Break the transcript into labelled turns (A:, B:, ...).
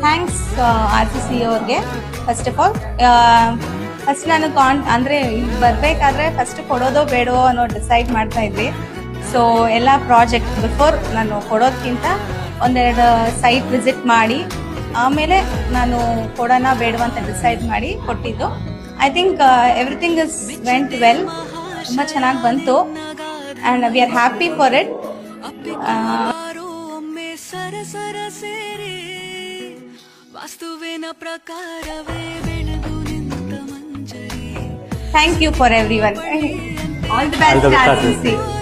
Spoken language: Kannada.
A: ಥ್ಯಾಂಕ್ಸ್ ಆರ್ ಸಿ ಸಿ ಅವ್ರಿಗೆ ಫಸ್ಟ್ ಆಫ್ ಆಲ್. ಫಸ್ಟ್ ನಾನು ಅಂದರೆ ಬರಬೇಕಾದ್ರೆ ಫಸ್ಟ್ ಕೊಡೋದೋ ಬೇಡೋ ಅನ್ನೋ ಡಿಸೈಡ್ ಮಾಡ್ತಾ ಇದ್ವಿ. ಸೊ ಎಲ್ಲ ಪ್ರಾಜೆಕ್ಟ್ ಬಿಫೋರ್ ನಾನು ಕೊಡೋದಕ್ಕಿಂತ ಒಂದೆರಡು ಸೈಟ್ ವಿಸಿಟ್ ಮಾಡಿ ಆಮೇಲೆ ನಾನು ಕೊಡೋಣ ಬೇಡವಂತ ಡಿಸೈಡ್ ಮಾಡಿ ಕೊಟ್ಟಿದ್ದು. I think everything is vent well. ತುಂಬ ಚೆನ್ನಾಗಿ ಬಂತು and we are happy for it. Thank you for everyone. All the best, RCC.